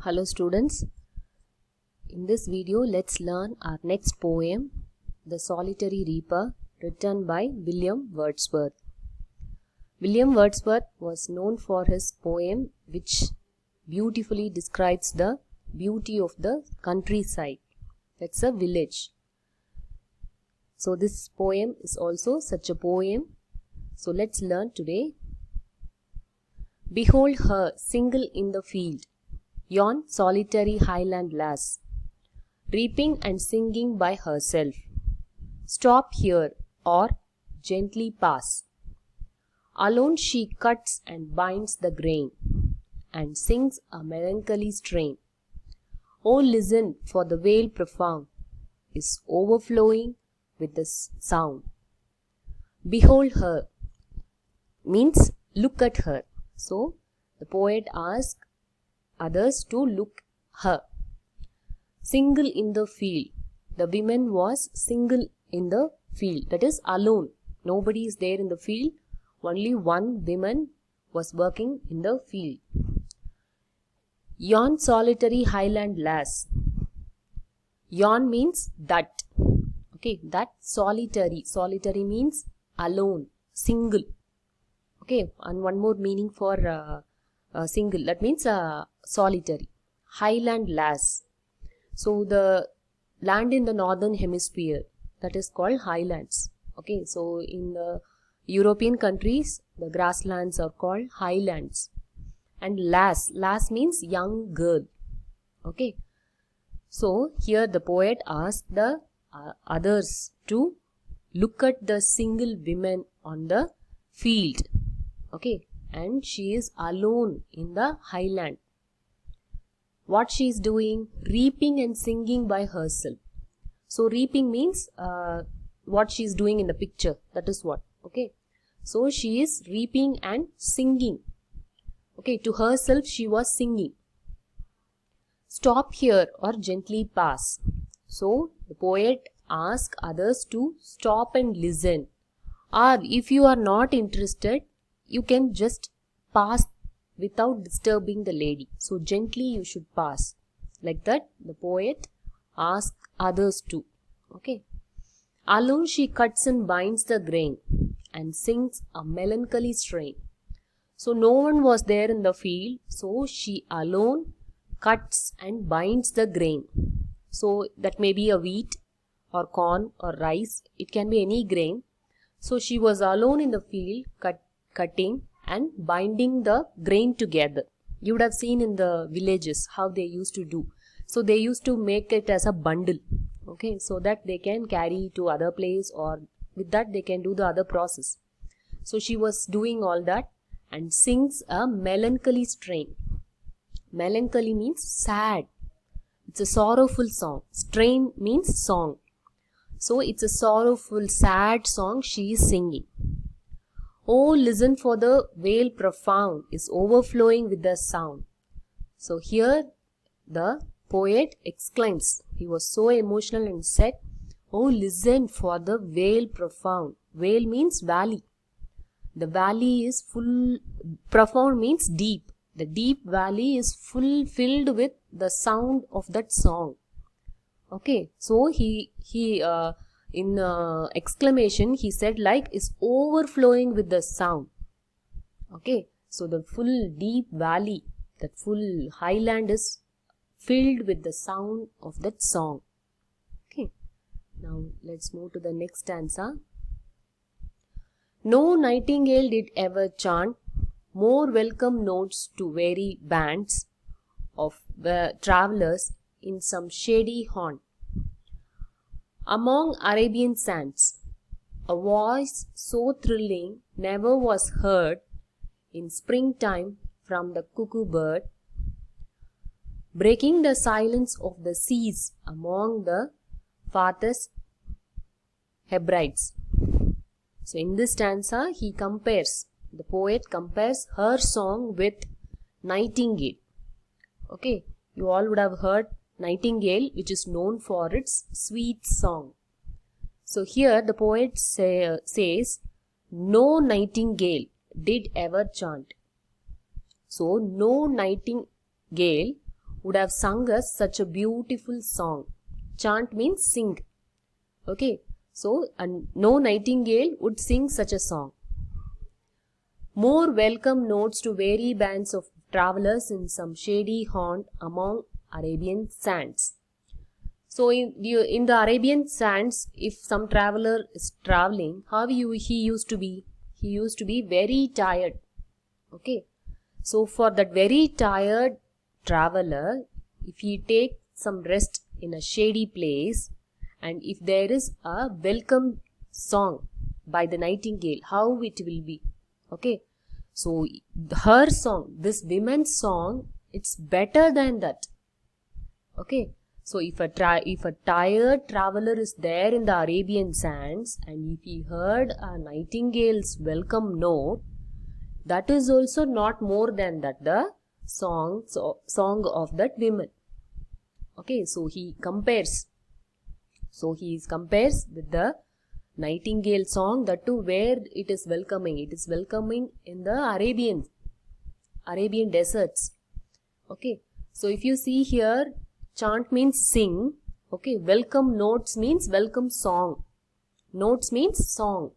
Hello students, in this video let's learn our next poem, The Solitary Reaper, written by William Wordsworth. William Wordsworth was known for his poem which beautifully describes the beauty of the countryside. That's a village. So this poem is also such a poem. So let's learn today. Behold her single in the field, yon solitary highland lass, reaping and singing by herself. Stop here or gently pass. Alone she cuts and binds the grain, and sings a melancholy strain. Oh, listen, for the vale profound is overflowing with the sound. Behold her means look at her. So the poet asks others to look her. Single in the field. The woman was single in the field. That is alone. Nobody is there in the field. Only one woman was working in the field. Yon solitary highland lass. Yon means that. Okay, that solitary. Solitary means alone, single. Okay, and one more meaning for single. That means solitary. Highland lass. So the land in the northern hemisphere, that is called highlands. Okay, so in the European countries, the grasslands are called highlands. And lass means young girl. Okay, so here the poet asks the others to look at the single woman on the field. Okay, and she is alone in the highland. What she is doing? Reaping and singing by herself. So reaping means what she is doing in the picture. That is what. Okay. So she is reaping and singing. Okay. To herself she was singing. Stop here or gently pass. So the poet asks others to stop and listen. Or if you are not interested, you can just pass without disturbing the lady. So gently you should pass. Like that the poet asks others to. Okay. Alone she cuts and binds the grain and sings a melancholy strain. So no one was there in the field. So she alone cuts and binds the grain. So that may be a wheat or corn or rice. It can be any grain. So she was alone in the field cutting and binding the grain together. You would have seen in the villages how they used to do. So they used to make it as a bundle. Okay, so that they can carry to other place, or with that they can do the other process. So she was doing all that and sings a melancholy strain. Melancholy means sad. It's a sorrowful song. Strain means song. So it's a sorrowful, sad song she is singing. Oh, listen, for the vale profound is overflowing with the sound. So here the poet exclaims. He was so emotional and said, oh, listen, for the vale profound. Vale means valley. The valley is full, profound means deep. The deep valley is filled with the sound of that song. Okay, so he in exclamation he said like is overflowing with the sound. Okay, so the full deep valley, that full highland is filled with the sound of that song. Okay, now let's move to the next stanza. No nightingale did ever chant more welcome notes to weary bands of travellers in some shady haunt. Among Arabian sands, a voice so thrilling never was heard in springtime from the cuckoo bird, breaking the silence of the seas among the farthest Hebrides. So in this stanza, the poet compares her song with nightingale. Okay, you all would have heard nightingale, which is known for its sweet song. So here the poet says, no nightingale did ever chant. So no nightingale would have sung us such a beautiful song. Chant means sing. Okay, so no nightingale would sing such a song. More welcome notes to weary bands of travelers in some shady haunt among Arabian sands. So in the Arabian sands, if some traveler is traveling, he used to be? He used to be very tired. Okay. So for that very tired traveler, if he take some rest in a shady place, and if there is a welcome song by the nightingale, how it will be? Okay. So her song, this woman's song, it's better than that. Okay. So if a tired traveler is there in the Arabian sands, and if he heard a nightingale's welcome note, that is also not more than that the song of that woman. Okay, so he compares. So he compares with the nightingale song, that too where it is welcoming. It is welcoming in the Arabian deserts. Okay, so if you see here, chant means sing. Okay, welcome notes means welcome song. Notes means song.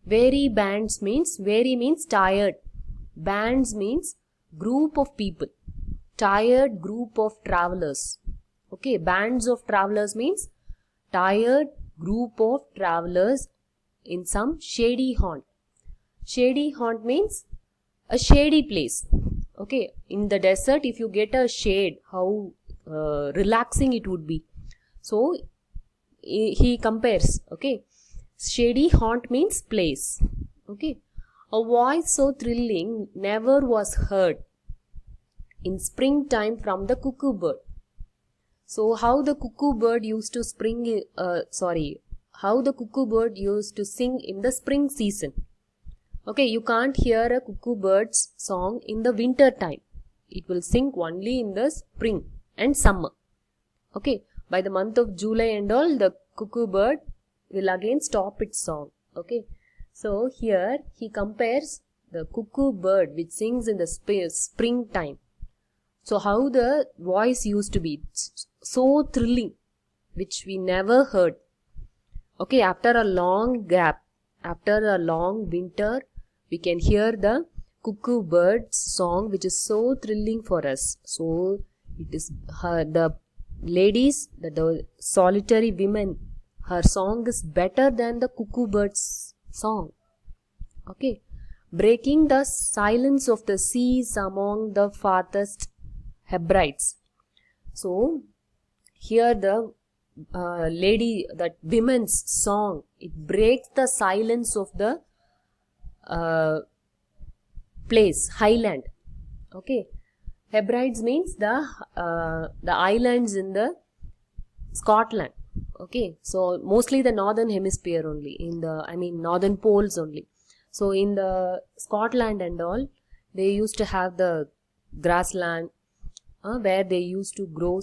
Weary bands means, weary means tired. Bands means group of people. Tired group of travelers. Okay, bands of travelers means tired group of travelers in some shady haunt. Shady haunt means a shady place. Okay, in the desert, if you get a shade, how relaxing it would be. So he compares. Okay, shady haunt means place. Okay, a voice so thrilling never was heard in springtime from the cuckoo bird. So how the cuckoo bird used to how the cuckoo bird used to sing in the spring season. Okay, you can't hear a cuckoo bird's song in the winter time. It will sing only in the spring and summer. Okay, by the month of July and all, the cuckoo bird will again stop its song. Okay, so here he compares the cuckoo bird which sings in the springtime. So how the voice used to be, so thrilling, which we never heard. Okay, after a long gap, after a long winter, we can hear the cuckoo bird's song, which is so thrilling for us. So it is the ladies, the solitary women, her song is better than the cuckoo bird's song. Okay, breaking the silence of the seas among the farthest Hebrides. So here the that women's song, it breaks the silence of the place, highland. Okay, Hebrides means the islands in the Scotland. Okay, so mostly the northern hemisphere only, northern poles only. So in the Scotland and all, they used to have the grassland where they used to grow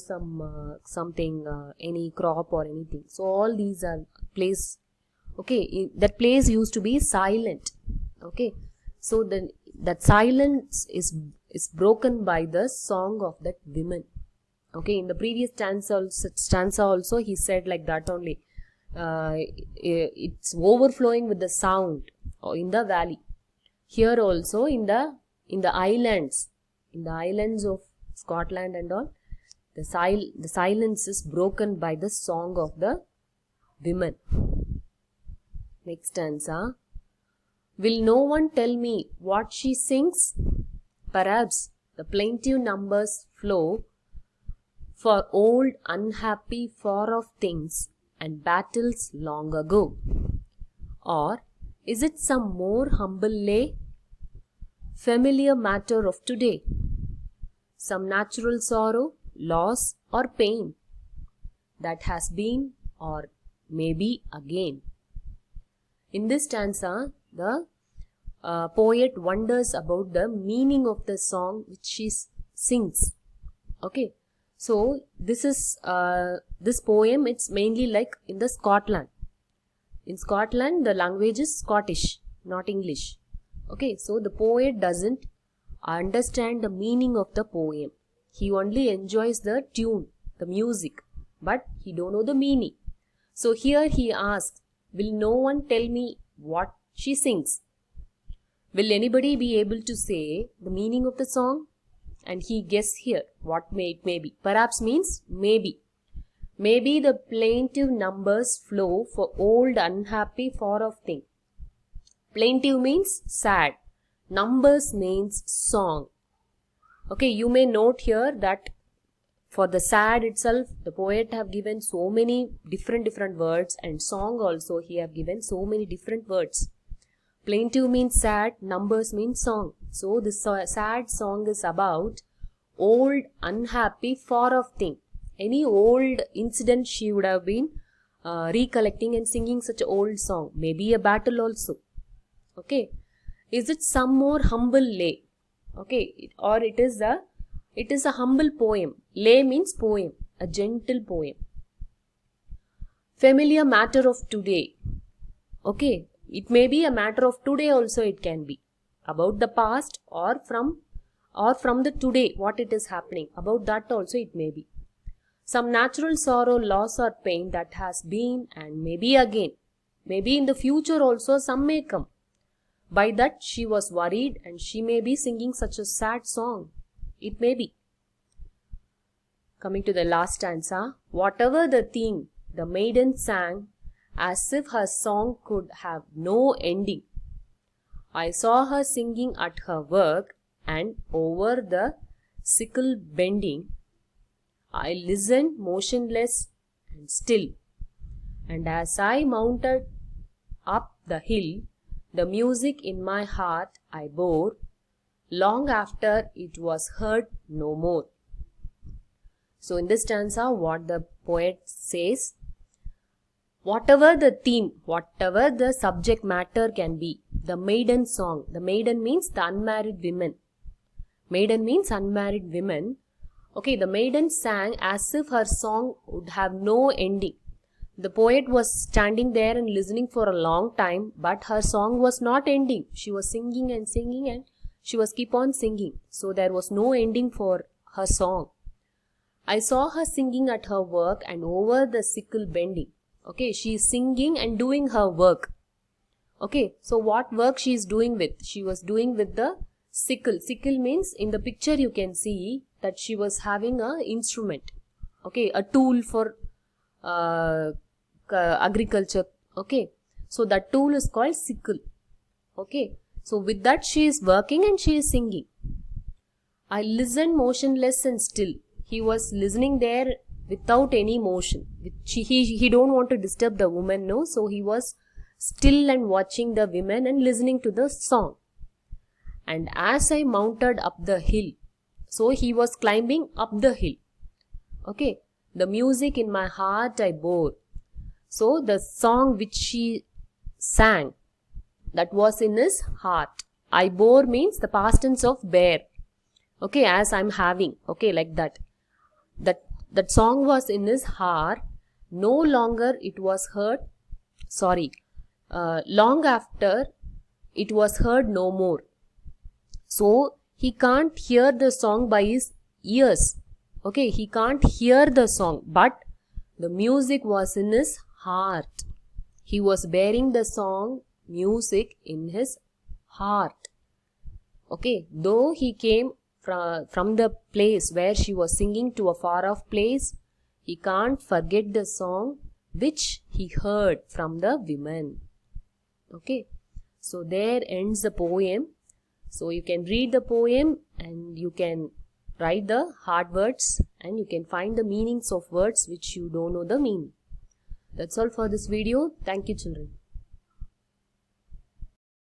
any crop or anything. So all these are place. Okay, that place used to be silent. Okay, so that silence is broken by the song of that women. Okay, in the previous stanza also he said like that only. It's overflowing with the sound in the valley. Here also in the islands, of Scotland and all, the silence is broken by the song of the women. Next stanza. Will no one tell me what she sings? Perhaps the plaintive numbers flow for old unhappy far off things and battles long ago. Or is it some more humble lay, familiar matter of today? Some natural sorrow, loss or pain that has been or may be again. In this stanza, the poet wonders about the meaning of the song which she sings. Okay, so this is this poem. It's mainly like in the Scotland. In Scotland, the language is Scottish, not English. Okay, so the poet doesn't understand the meaning of the poem. He only enjoys the tune, the music, but he don't know the meaning. So here he asks, will no one tell me what she sings? Will anybody be able to say the meaning of the song? And he guess here what it may be. Perhaps means maybe. Maybe the plaintive numbers flow for old unhappy far off thing. Plaintive means sad. Numbers means song. Okay, you may note here that for the sad itself, the poet have given so many different words, and song also he have given so many different words. Plaintive means sad, numbers means song. So this sad song is about old, unhappy, far off thing. Any old incident she would have been recollecting and singing such an old song. Maybe a battle also. Okay. Is it some more humble lay? Okay. Or it is a humble poem. Lay means poem. A gentle poem. Familiar matter of today. Okay. It may be a matter of today also it can be. About the past or from the today, what it is happening. About that also it may be. Some natural sorrow, loss or pain that has been and maybe again. Maybe in the future also some may come. By that she was worried and she may be singing such a sad song. It may be. Coming to the last stanza. Whatever the theme, the maiden sang as if her song could have no ending. I saw her singing at her work, and over the sickle bending, I listened motionless and still. And as I mounted up the hill, the music in my heart I bore, long after it was heard no more. So in this stanza, what the poet says, whatever the theme, whatever the subject matter can be, the maiden song. The maiden means the unmarried women. Maiden means unmarried women. Okay, the maiden sang as if her song would have no ending. The poet was standing there and listening for a long time, but her song was not ending. She was singing and singing and she was keep on singing. So there was no ending for her song. I saw her singing at her work and over the sickle bending. Okay, she is singing and doing her work. Okay, so what work she is doing with? She was doing with the sickle. Sickle means in the picture you can see that she was having a instrument. Okay, a tool for agriculture. Okay, so that tool is called sickle. Okay, so with that she is working and she is singing. I listened motionless and still. He was listening there without any motion. He don't want to disturb the woman, no. So he was still and watching the women and listening to the song. And as I mounted up the hill, so he was climbing up the hill. Okay, the music in my heart I bore. So the song which she sang, that was in his heart. I bore means the past tense of bear. Okay, as I'm having. Okay, like that. That song was in his heart. No longer it was heard. Long after it was heard no more. So he can't hear the song by his ears. Okay, he can't hear the song, but the music was in his heart. He was bearing the song music in his heart. Okay, though he came from the place where she was singing to a far off place, he can't forget the song which he heard from the women. Okay, so there ends the poem. So you can read the poem and you can write the hard words and you can find the meanings of words which you don't know the meaning. That's all for this video. Thank you, children.